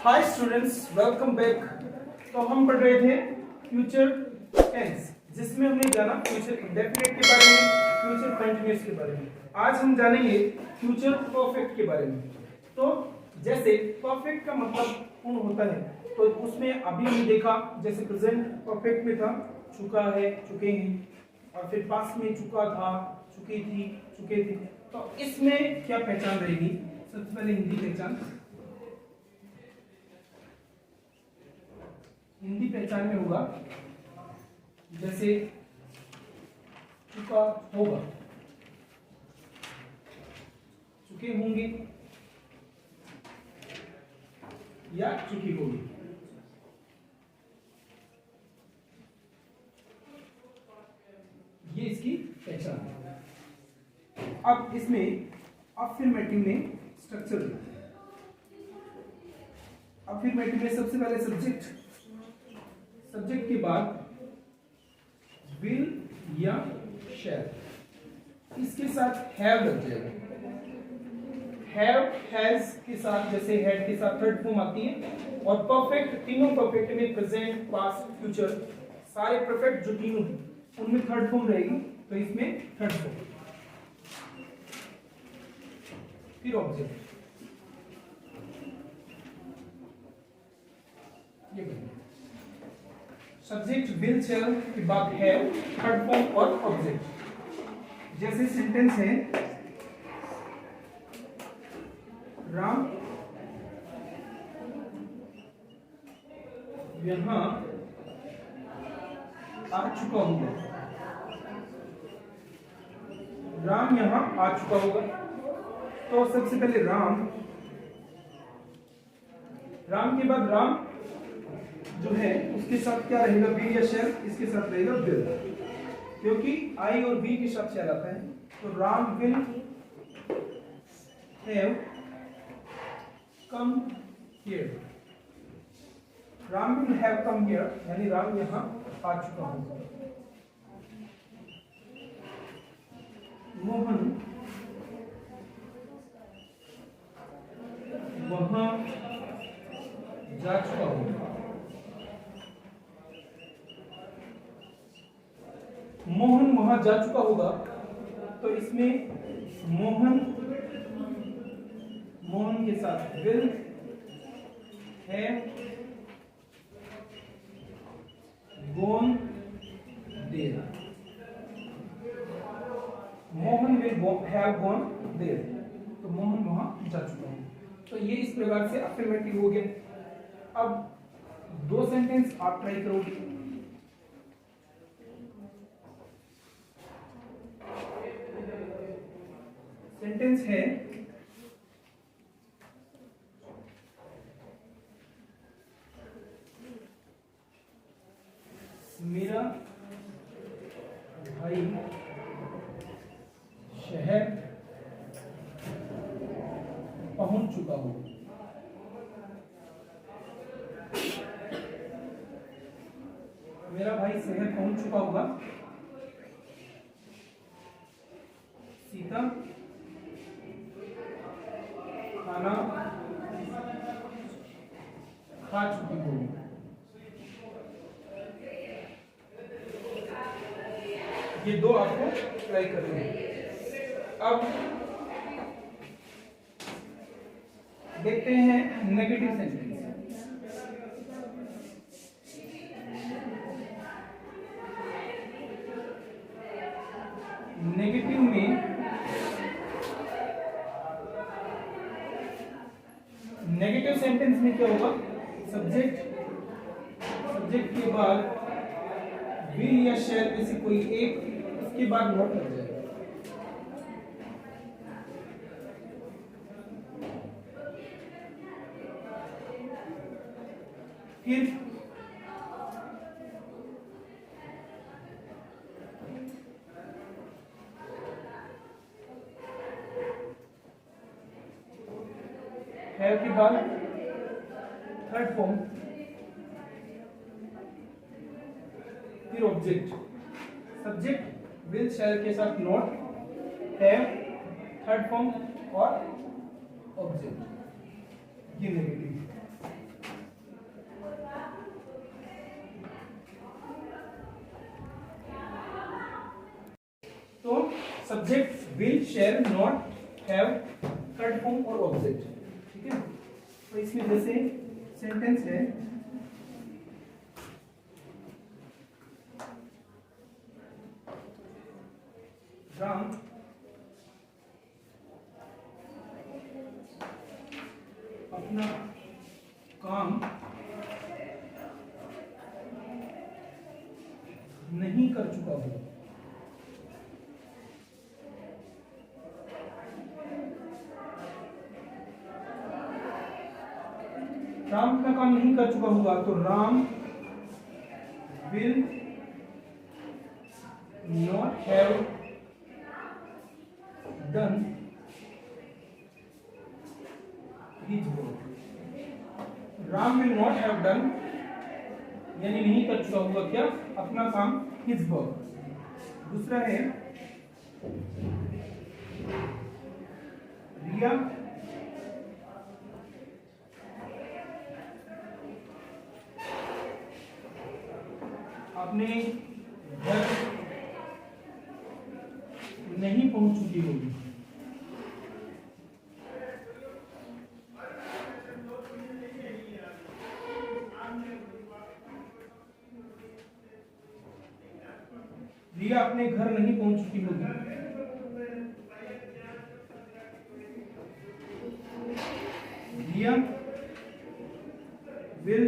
Hi students, welcome back. तो हम पढ़ रहे थे फ्यूचर टेंस, जिसमें हमने जाना फ्यूचर इंडेफिनिट के बारे में, फ्यूचर कंटीन्यूअस के बारे में। आज हम जानेंगे फ्यूचर परफेक्ट के बारे में। तो जैसे परफेक्ट का मतलब पूर्ण होता है, तो उसमें अभी हमने देखा जैसे प्रेजेंट परफेक्ट में था चुका है, चुके हैं, और फिर पास्ट में चुका था, चुकी थी, चुके थे। तो इसमें क्या पहचान रहेगी? सबसे पहले हिंदी पहचान में होगा जैसे चुका होगा, चुके होंगे या चुकी होगी। ये इसकी पहचान है। अब इसमें अफर्मेटिव में स्ट्रक्चर, अफर्मेटिव में सबसे पहले सब्जेक्ट के बाद विल या शैल, इसके साथ हैव लग जाएगा। हैव, हैज के साथ, जैसे हैड के साथ थर्ड फॉर्म आती है। और परफेक्ट, तीनों परफेक्ट में प्रेजेंट, पास्ट, फ्यूचर, सारे परफेक्ट जो तीनों उनमें थर्ड फॉर्म रहेगी, तो इसमें थर्ड फॉर्म। फिर ऑब्जेक्ट, ये सब्जेक्ट विल शैल के बाद हैव, थर्ड फॉर्म और ऑब्जेक्ट। जैसे सेंटेंस है, राम यहां आ चुका होगा। राम यहां आ चुका होगा। तो सबसे पहले राम के बाद राम जो है उसके साथ क्या रहेगा? विल या शैल, इसके साथ रहेगा विल, क्योंकि आई और बी के साथ शैल आता है। तो Ram will have come here, Ram will have come here, यानी राम यहां आ चुका होगा। मोहन वहां जा चुका होगा। मोहन वहां जा चुका होगा, तो इसमें मोहन के साथ will have gone there, Mohan will have gone there, तो मोहन वहां जा चुका है। तो ये इस प्रकार से अफर्मेटिव हो गया। अब दो सेंटेंस आप ट्राई करोगे। सेंटेंस है, मेरा भाई शहर पहुंच चुका हो। मेरा भाई शहर पहुंच चुका होगा। सीता खाना खा चुकी होगी। ये दो आपको ट्राई करने हैं। अब देखते हैं नेगेटिव सेंटेंस। नेगेटिव में नेगेटिव सेंटेंस में क्या होगा? सब्जेक्ट के बाद विल या शैल में से कोई एक, उसके बाद नॉट लग जाएगा। फिर हैव के बाद थर्ड फॉर्म, फिर ऑब्जेक्ट। सब्जेक्ट विल शैल के साथ नॉट, हैव, थर्ड फॉर्म और ऑब्जेक्ट। ये negative. Will, shall, not, have, third form और ऑब्जेक्ट। ठीक है, तो इसमें जैसे सेंटेंस है, राम अपना काम नहीं कर चुका हूं। राम अपना काम नहीं कर चुका होगा, तो Ram will not have done his work. Ram will not have done यानी नहीं कर चुका होगा क्या, अपना काम, हिज वर्क। दूसरा है रिया अपने घर नहीं पहुंच चुकी होगी। रिया अपने घर नहीं पहुंच चुकी होगी। रिया विल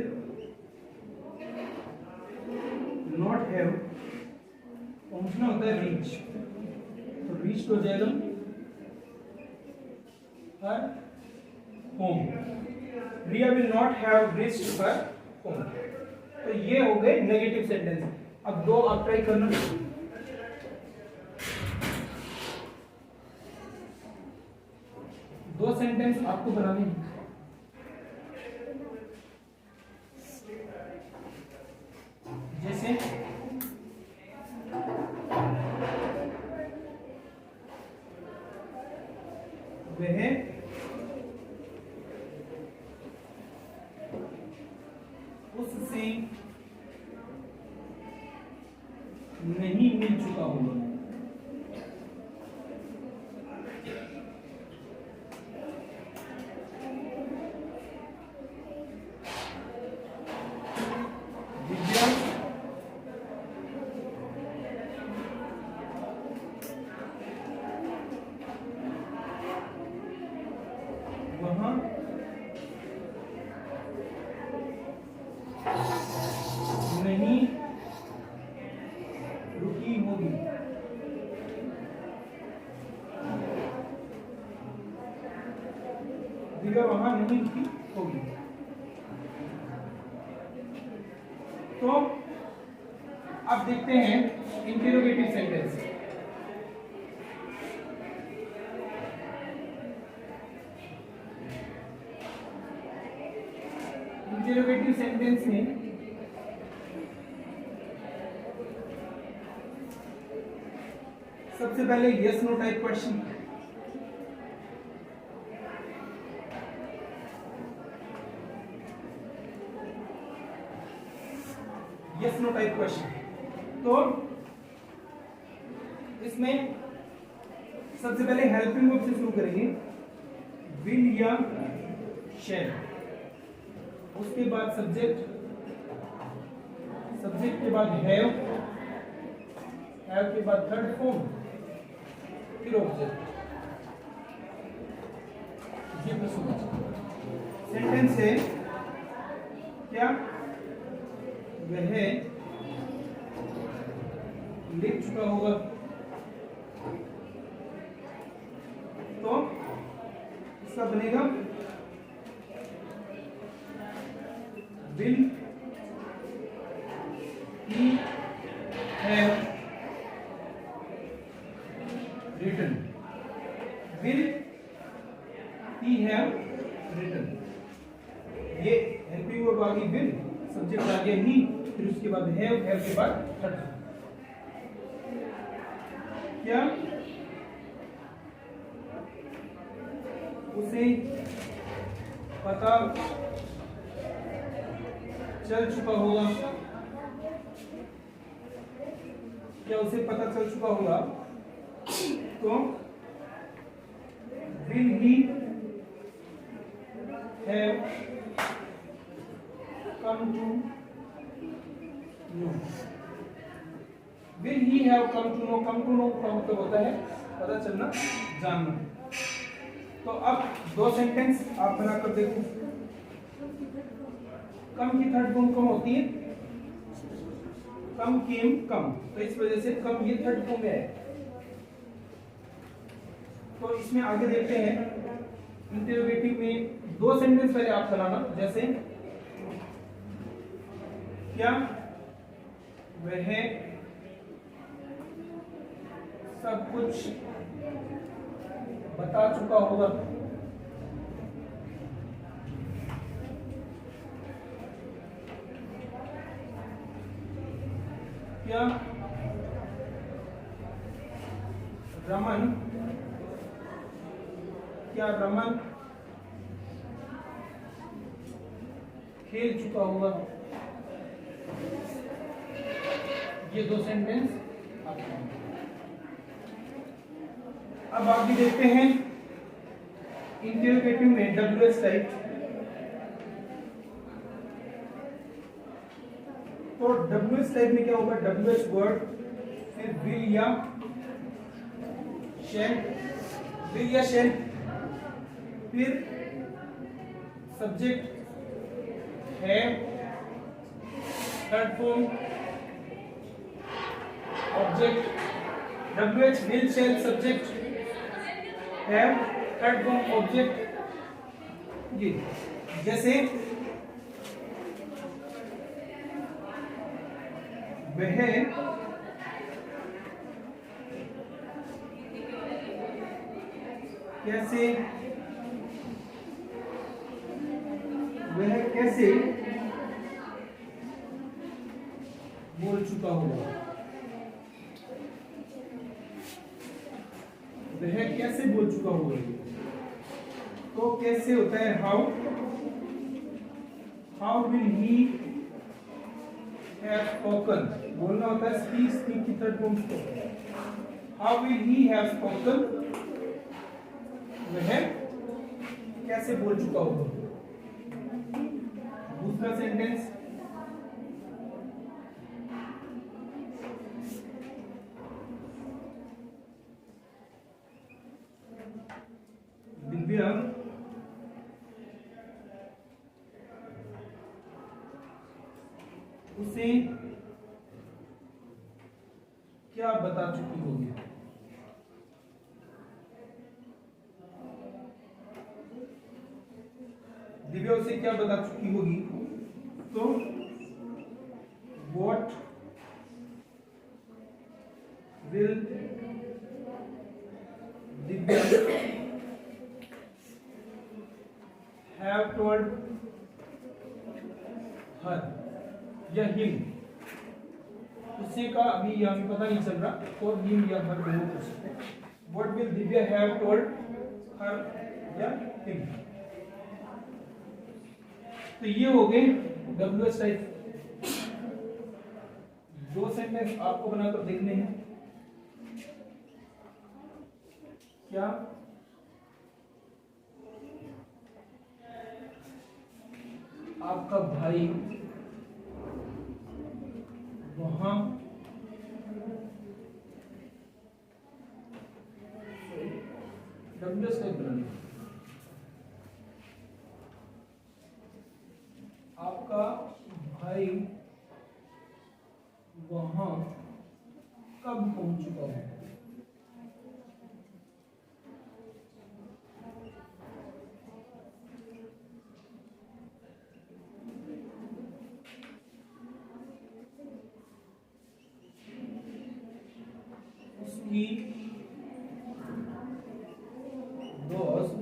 नॉट हैव, पहुंचना होता है रीच, तो रीच हो जाएगा her home. Riya will not have reached her home. तो ये हो गए नेगेटिव सेंटेंस। अब दो आप ट्राई करना। दो सेंटेंस आपको बनाने हैं। जैसे वह उससे नहीं मिल चुका होगा। विद्या वहां नहीं रुकी होगी। दिव्या वहां नहीं रुकी होगी। तो अब देखते हैं इंटेरोगेटिव सेंटेंस। इंटेरोगेटिव सेंटेंस में सबसे पहले yes no type question. Yes no type question, तो इसमें सबसे पहले हेल्पिंग वर्ब से शुरू करेंगे, विल या शैल, उसके बाद सब्जेक्ट, सब्जेक्ट के बाद हैव के बाद थर्ड फॉर्म, फिर ऑब्जेक्ट। ये प्रश्न सेंटेंस है क्या, वह लिख चुका होगा, तो इसका बनेगा will he have written. Will he have written, ये हेल्पिंग वर्ब आ गई विल, सब्जेक्ट आ गया ही, फिर उसके बाद हैव के बाद थर्ड। क्या उसे पता चल चुका होगा, क्या उसे पता चल चुका होगा, तो will he have come to know. Will he have come to know, come to know का मतलब होता है पता चलना, जानना। तो अब दो सेंटेंस आप बनाकर देखो। कम की थर्ड फॉर्म कम होती है, कम केम कम, तो इस वजह से कम ये थर्ड फॉर्म में है। तो इसमें आगे देखते हैं इंटरोगेटिव में दो सेंटेंस पहले आप बनाना, जैसे क्या वह सब कुछ बता चुका होगा। क्या रमन खेल चुका होगा। ये दो सेंटेंस। अब आगे देखते हैं इंटरोगेटिव में WH टाइप। तो WH टाइप में क्या होगा, WH वर्ड, फिर विल या शैल, फिर सब्जेक्ट है, third form object. WH will shell subject have, third form object. ये जैसे वह कैसे बोल चुका होगा। वह कैसे बोल चुका होगा। तो कैसे होता है how will he have spoken, बोलना होता है स्पीक की third form spoken. How will he have spoken, वह कैसे बोल चुका होगा। दूसरा सेंटेंस दिव्या उसे क्या बता चुकी होगी। दिव्या उसे क्या बता चुकी होगी। तो what will Divya have told her या हिम। उसे का अभी यहाँ पता नहीं चल रहा, तो हिम या हर दोनों पूछ सकते हैं। What will Divya have told her या हिम। तो ये हो गए WH टाइप। दो सेंटेंस आपको बनाकर देखने हैं। क्या आपका भाई वहां WH टाइप बनाने। आपका भाई वहां कब पहुंच चुका है। उसकी दोस्त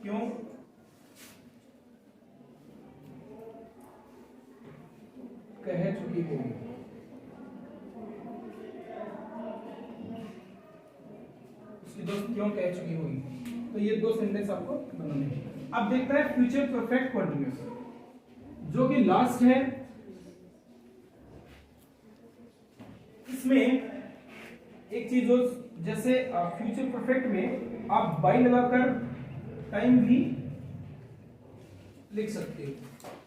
क्यों कह चुकी होगी। उसकी दोस्त क्यों कह चुकी होगी। तो ये दो सेंटेंस आपको बनाने हैं। अब देखते हैं फ्यूचर परफेक्ट कंटिन्यूअस। जो कि लास्ट है, इसमें एक चीज हो, जैसे फ्यूचर परफेक्ट में आप बाई लगाकर टाइम भी लिख सकते हो।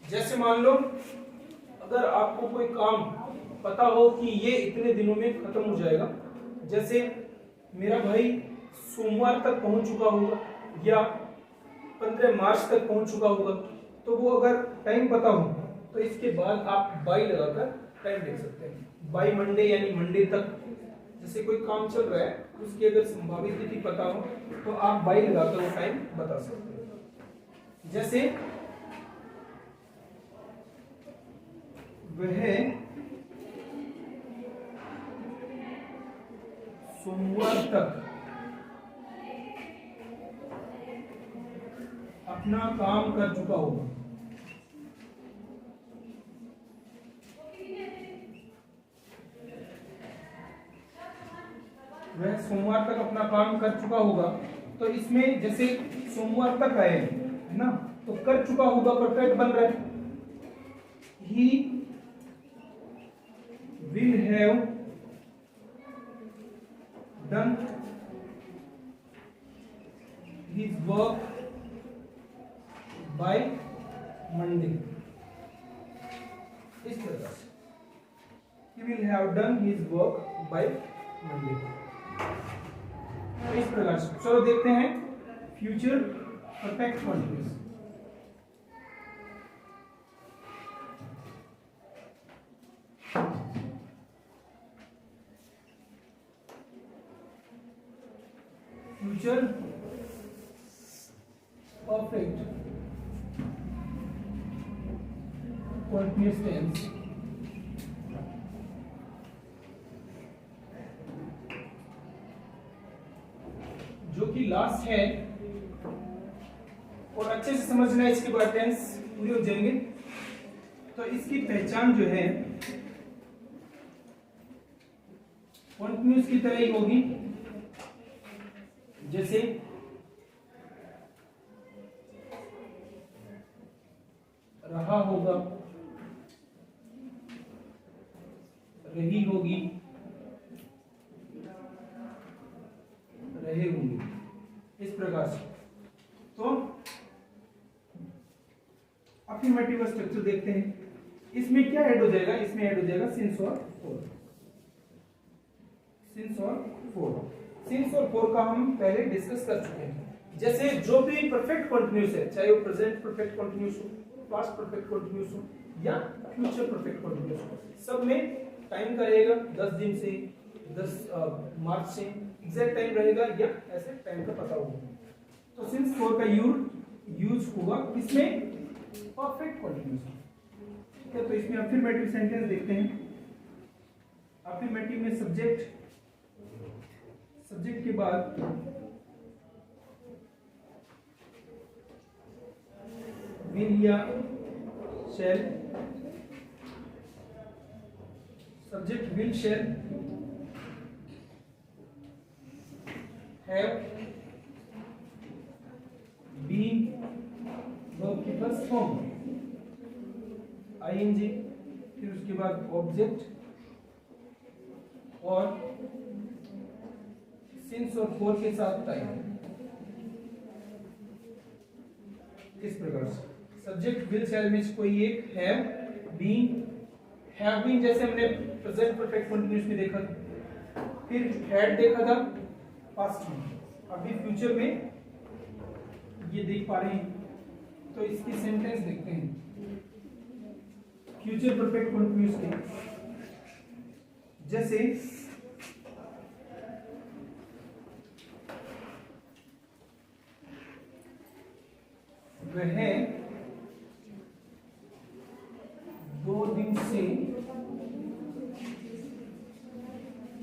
जैसे मान लो अगर आपको कोई काम पता हो कि ये इतने दिनों में खत्म हो जाएगा, जैसे मेरा भाई सोमवार तक पहुंच चुका होगा या 15 मार्च तक पहुंच चुका होगा, तो वो अगर टाइम पता हो तो इसके बाद आप बाई लगाकर टाइम लिख सकते हैं। बाई मंडे यानी मंडे तक, जैसे कोई काम चल रहा है उसकी अगर संभावित तिथि पता हो तो आप बाई लगाकर वो टाइम बता सकते हैं। जैसे वह सोमवार तक अपना काम कर चुका होगा। वह सोमवार तक अपना काम कर चुका होगा, तो इसमें जैसे सोमवार तक आए है ना, तो कर चुका होगा परफेक्ट बन रहा है। He will have done his work by Monday. इस तरह से he will have done his work by Monday। इस प्रकार से चलो देखते हैं future perfect continuous. Future perfect continuous tense जो कि लास्ट है, और अच्छे से समझना है, इसके बाद टेंस पूरे हो जाएंगे। तो इसकी पहचान जो है कंटिन्यूअस की तरह ही होगी। जैसे रहा होगा, रही होगी, रहे होंगे, इस प्रकार से। तो अफर्मेटिव स्ट्रक्चर देखते हैं, इसमें क्या ऐड हो जाएगा, इसमें ऐड हो जाएगा सिंस और फॉर। सिंस और फॉर, सिंस और फॉर का हम पहले डिस्कस कर चुके हैं। जैसे जो भी परफेक्ट कंटिन्यूअस है, चाहे वो प्रेजेंट परफेक्ट कंटिन्यूअस हो, पास्ट परफेक्ट कंटिन्यूअस हो या फ्यूचर परफेक्ट कंटिन्यूअस हो, सब में टाइम का रहेगा 10 दिन से 10 मार्च से एग्जैक्ट टाइम रहेगा या ऐसे टाइम का पता होगा। तो सिंस फॉर का यूज होगा इसमें परफेक्ट कंटिन्यूअस। ठीक है, तो इसमें अफर्मेटिव सेंटेंस देखते हैं। अफर्मेटिव में सब्जेक्ट के बाद विल या shall, subject will shall have been verb की फर्स्ट फॉर्म आईएनजी, फिर उसके बाद ऑब्जेक्ट और सिंस और फॉर के साथ टाइम। इस प्रकार से सब्जेक्ट विल शैल में कोई एक हैव बीन जैसे हमने प्रेजेंट परफेक्ट कंटिन्यूअस में देखा था, फिर हैड देखा था पास्ट में, अभी फ्यूचर में ये देख पा रहे हैं। तो इसकी सेंटेंस देखते हैं फ्यूचर परफेक्ट कंटिन्यूअस के। जैसे वह 2 दिन से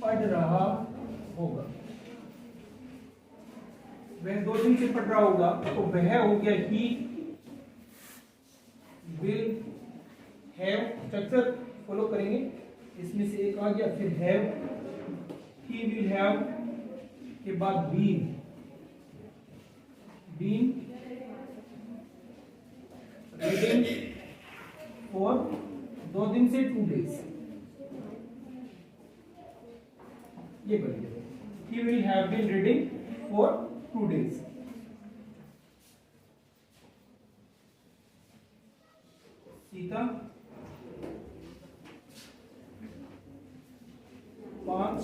पढ़ रहा होगा। वह 2 दिन से पढ़ रहा होगा, तो वह हो गया he will have, structure follow करेंगे, इसमें से एक आ गया, फिर हैव, ही विल हैव के बाद बीन रीडिंग फॉर 2 दिन से 2 days, ये बोलिए he will have been reading for 2 days. Sita 5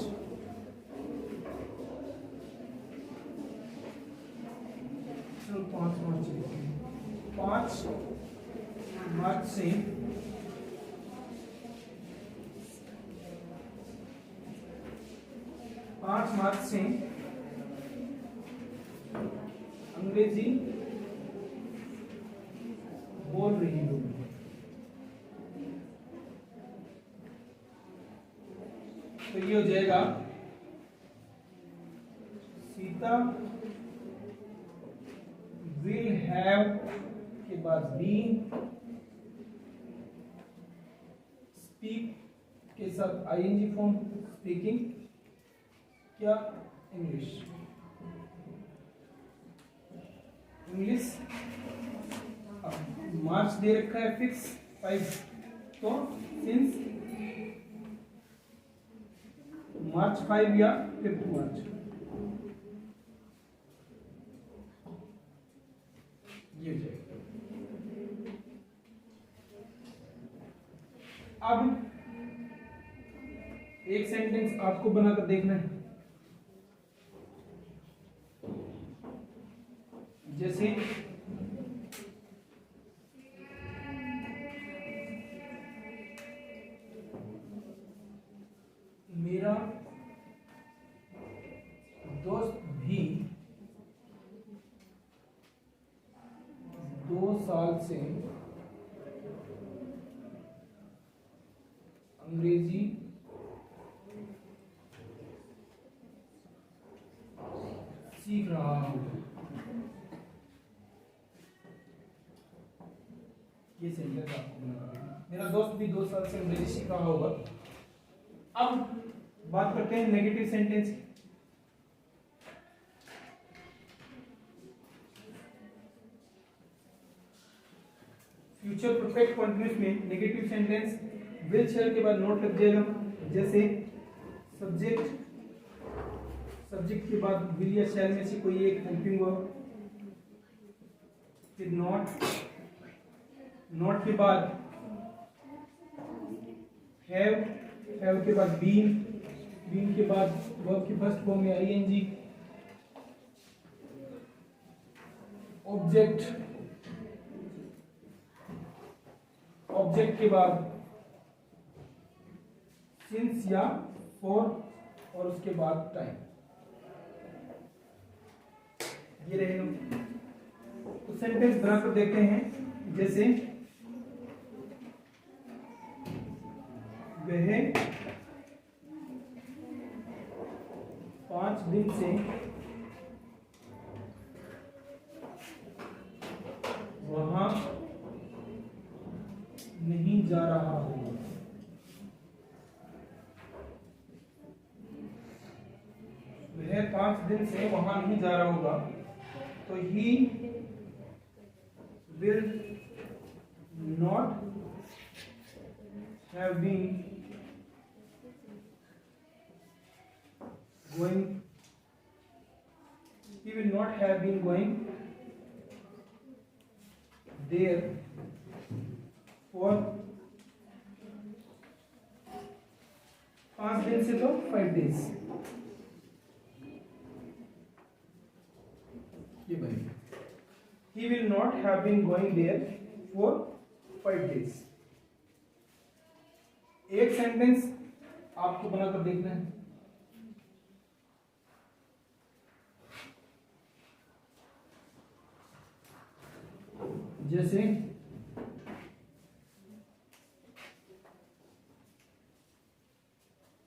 मार्च से 5 मार्च से अंग्रेजी बोल रही हूँ। तो ये हो जाएगा सीता विल हैव के बाद बीन, स्पीक के साथ आईएनजी फॉर्म स्पीकिंग, क्या इंग्लिश मार्च दे रखा है फिक्स 5, तो सिंस मार्च 5 या 5 मार्च, ये हो जाएगा। अब एक सेंटेंस आपको बनाकर देखना है, जैसे मेरा दोस्त भी 2 साल से अंग्रेजी सीख रहा हूँ। ये सेंटेंस आपको बनाना है। मेरा दोस्त भी 2 साल से अंग्रेजी सीख रहा होगा। अब बात करते हैं negative sentence. Future perfect continuous में नेगेटिव सेंटेंस विल शेयर के बाद नॉट लग जाएगा, जैसे सब्जेक्ट के बाद विल या शैल में से कोई एक हेल्पिंग वर्ब, फिर नॉट के बाद हैव के बाद बीन के बाद वर्ब की फर्स्ट फॉर्म में आईएनजी, ऑब्जेक्ट के बाद सिंस या फॉर और उसके बाद टाइम, ये रहेगा। तो सेंटेंस बनाकर देखते हैं, जैसे वह 5 दिन से वहां नहीं जा रहा हूं। वह 5 दिन से वहां नहीं जा रहा होगा, तो ही will not have been going there for 5 दिन से तो 5 days, ये बनेगा। He will not have been going there for 5 days। एक सेंटेंस आपको बनाकर देखना है, जैसे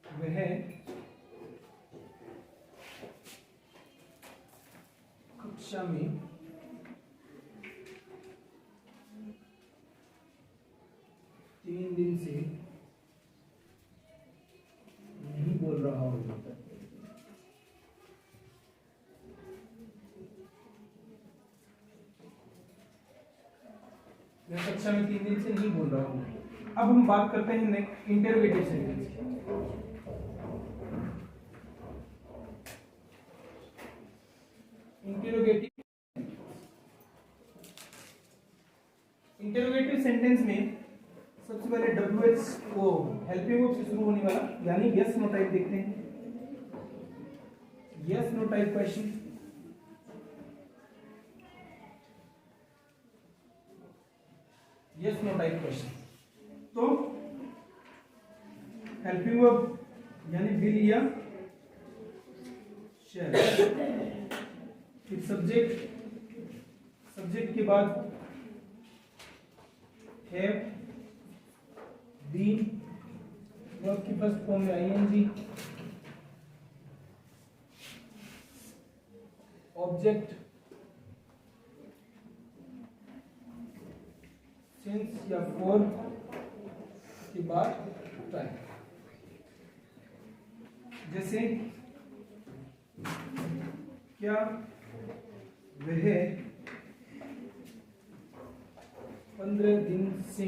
वह कक्षा में 3 दिन से नहीं बोल रहा होगा। मैं कक्षा में 3 दिन से नहीं बोल रहा हूँ। अब हम बात करते हैं इंटरोगेटिव सेंटेंस की। इंटरोगेटिव सेंटेंस में सबसे पहले WH को हेल्पिंग वर्ब से शुरू होने वाला यानी यस नो टाइप देखते हैं। Yes no type question, yes no type question. तो हेल्पिंग वर्ब यानी विल या शैल, फिर सब्जेक्ट, सब्जेक्ट के बाद हैव, बीन, वर्ब की फर्स्ट फॉर्म में ING, ऑब्जेक्ट, सिंस या फॉर के बाद टाइम। जैसे क्या वह 15 दिन से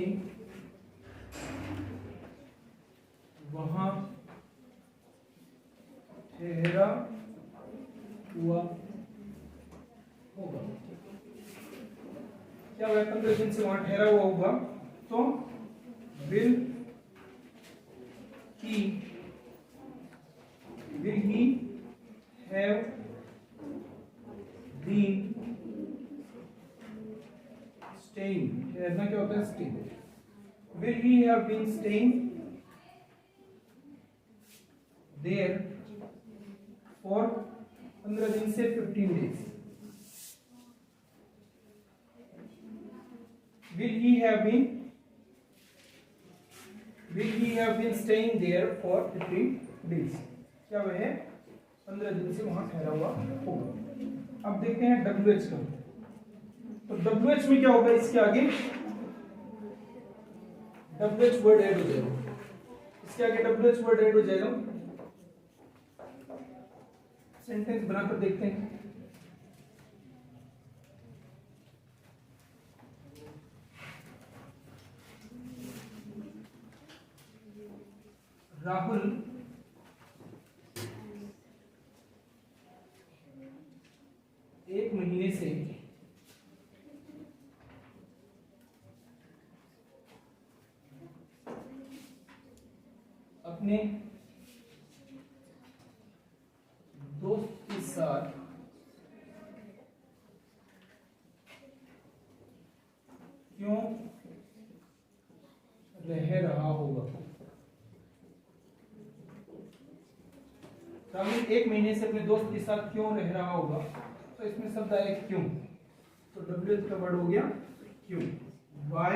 वहां ठहरा हुआ होगा। क्या वह 15 दिन से वहां ठहरा हुआ होगा? तो will he have been staying? ठहरना क्या होता है? stay. Will he have been staying there for 15 दिन से 15 days? Will he have been staying there for 15 days? क्या वह 15 दिन से वहां ठहरा हुआ होगा। अब देखते हैं WH का। तो WH में क्या होगा? इसके आगे WH वर्ड ऐड हो जाएगा। इसके आगे WH वर्ड ऐड हो जाएगा। सेंटेंस बनाकर देखते हैं। राहुल एक महीने से अपने दोस्त के साथ क्यों रह रहा होगा? राहुल एक महीने से अपने दोस्त के साथ क्यों रह रहा होगा? तो इसमें शब्द आया क्यों, तो WH का वर्ड हो गया क्यों। Why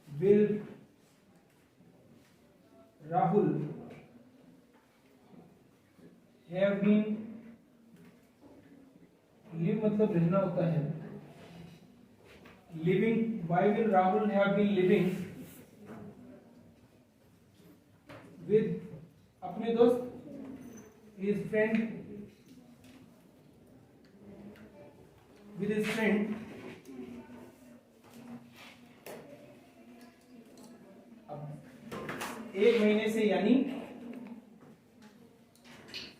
will Rahul have been, live मतलब रहना होता है, living, why will Rahul have been living with अपने दोस्त, his friend, with his friend, अब एक महीने से यानी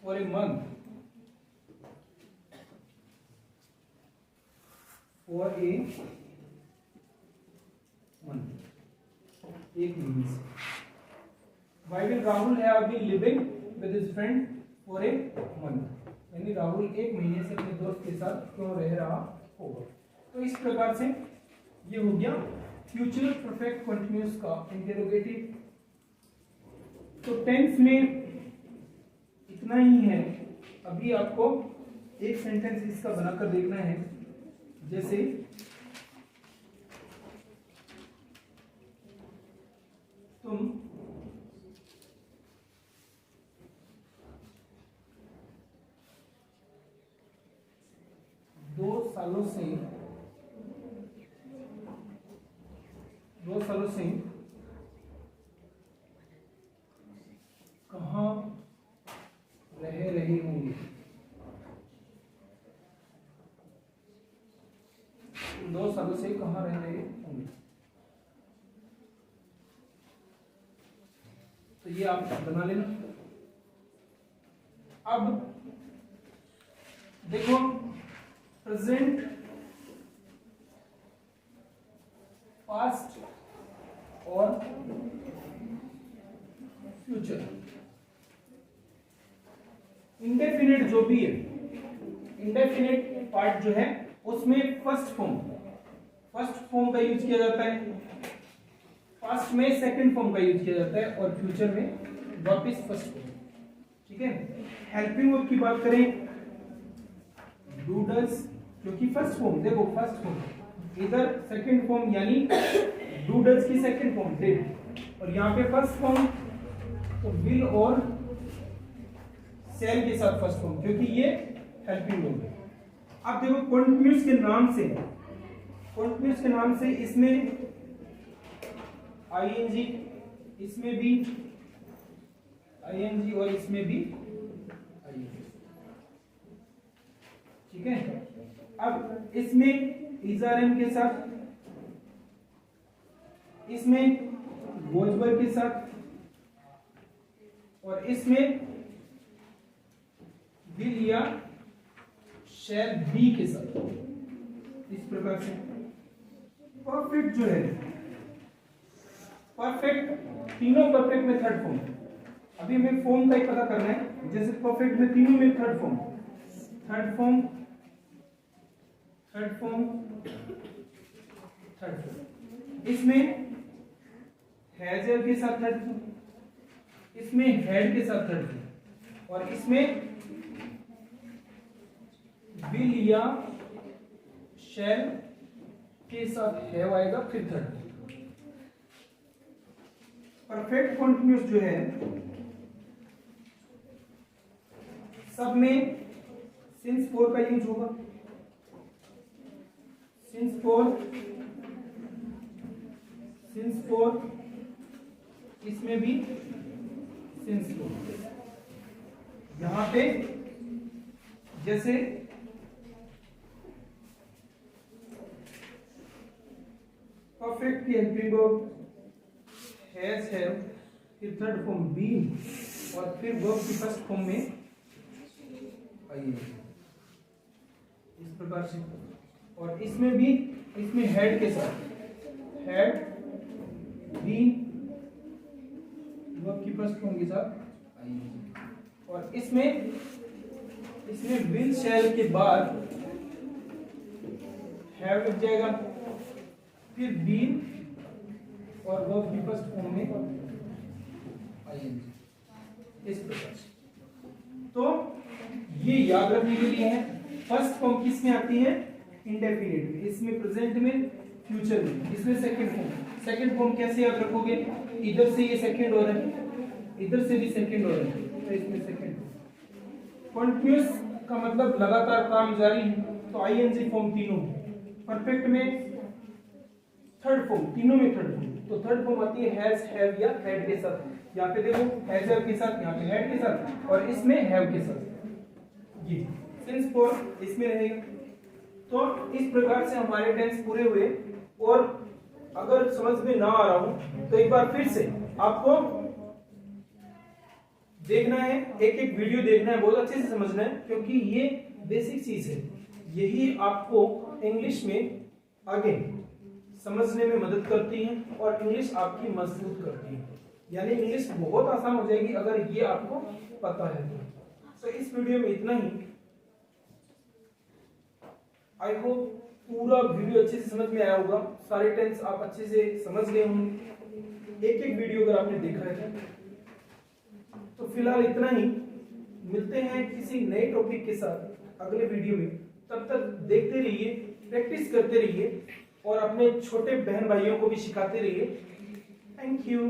for a month, for a month, एक महीने से। Why will Rahul have been living with his friend for a month? यानी राहुल एक महीने से अपने दोस्त के साथ क्यों रह रहा होगा। तो इस प्रकार से ये हो गया फ्यूचर परफेक्ट कंटिन्यूअस का इंटेरोगेटिव। तो टेंस में इतना ही है। अभी आपको एक सेंटेंस इसका बनाकर देखना है। जैसे तुम 2 सालों से कहाँ रह रही होंगी? 2 सालों से कहाँ रह रहे तो ये आप बना लेना। अब देखो प्रेजेंट, पास्ट और फ्यूचर। इंडेफिनिट जो भी है, इंडेफिनिट पार्ट जो है उसमें फर्स्ट फॉर्म का यूज किया जाता है, पास्ट में सेकंड फॉर्म का यूज किया जाता है और फ्यूचर में वापस फर्स्ट फॉर्म। ठीक है। हेल्पिंग वर्ब की बात करें, डू डज, क्योंकि फर्स्ट फॉर्म, देखो फर्स्ट फॉर्म इधर सेकंड फॉर्म यानी डू डज की सेकंड फॉर्म डिड, और यहाँ पे फर्स्ट फॉर्म तो विल और सेल के साथ फर्स्ट फॉर्म, क्योंकि ये हेल्पिंग वर्ब है। अब देखो कॉन्टिन्यूअस के नाम से इसमें आईएनजी, इसमें भी आईएनजी और इसमें भी आईएनजी। ठीक है। अब इसमें इजआरएम के साथ, इसमें गोजबर के साथ और इसमें विल या शैल बी के साथ। इस प्रकार से परफेक्ट जो है, परफेक्ट तीनों परफेक्ट में थर्ड फॉर्म। अभी हमें फॉर्म का ही पता करना है, जैसे परफेक्ट में तीनों में third form, third form, third form, third form. इसमें हैजर के साथ थर्ड फॉर्म, इसमें हेड के साथ थर्ड फॉर्म, और इसमें विल या शैल के साथ हैव आएगा फिर थर्ड। परफेक्ट कॉन्टिन्यूअस जो है सब में सिंस फोर का यूज होगा, सिंस फोर, इसमें भी सिंस फोर। यहां पे जैसे परफेक्ट की हेल्पिंग वर्ब हैज, हैव, फिर थर्ड फॉर्म बीन और फिर वर्ब की फर्स्ट फॉर्म में आइए, इस प्रकार से। और इसमें भी, इसमें हेड के साथ हेड, बीन, वर्ब की फर्स्ट फॉर्म के साथ आइए, और इसमें विल शैल के बाद हैव लग जाएगा, फिर बीन और वर्ब की फर्स्ट फॉर्म में आईएनजी, इस प्रकार से। तो ये याद रखने के लिए है। फर्स्ट फॉर्म किस में आती है? इंडेफिनिट में, इसमें प्रेजेंट में, फ्यूचर में, इसमें सेकंड फॉर्म। सेकंड फॉर्म कैसे याद रखोगे? इधर से ये सेकंड हो रहा है, इधर से भी सेकंड हो रहा है, तो इसमें सेकंड। कॉन्टिन्यूअस का मतलब लगातार काम जारी है, तो आईएनजी फॉर्म तीनों। परफेक्ट में थर्ड फॉर्म, तीनों में थर्ड फॉर्म, तो थर्ड फॉर्म आती है हैज, हैव या हैड के साथ। यहाँ पे देखो हैजर के साथ, यहाँ पे हैड के साथ, और इसमें हैव के साथ। ये सिंस फोर इसमें रहेगा। तो इस प्रकार से हमारे टेंस पूरे हुए। और अगर समझ में ना आ रहा हूं तो एक बार फिर से आपको देखना है, एक एक वीडियो देखना है, बहुत अच्छे से समझना है, क्योंकि ये बेसिक चीज है। यही आपको इंग्लिश में आगे समझने में मदद करती है और इंग्लिश आपकी मजबूत करती है। यानी इंग्लिश बहुत आसान हो जाएगी अगर ये आपको पता है तो इस वीडियो में इतना ही। आई होप पूरा वीडियो अच्छे से समझ में आया होगा, सारे टेंस आप अच्छे से समझ गए होंगे। एक एक वीडियो अगर आपने देखा है तो फिलहाल इतना ही। मिलते हैं किसी नए टॉपिक के साथ अगले वीडियो में। तब तक देखते रहिए, प्रैक्टिस करते रहिए और अपने छोटे बहन भाइयों को भी सिखाते रहिए। Thank you.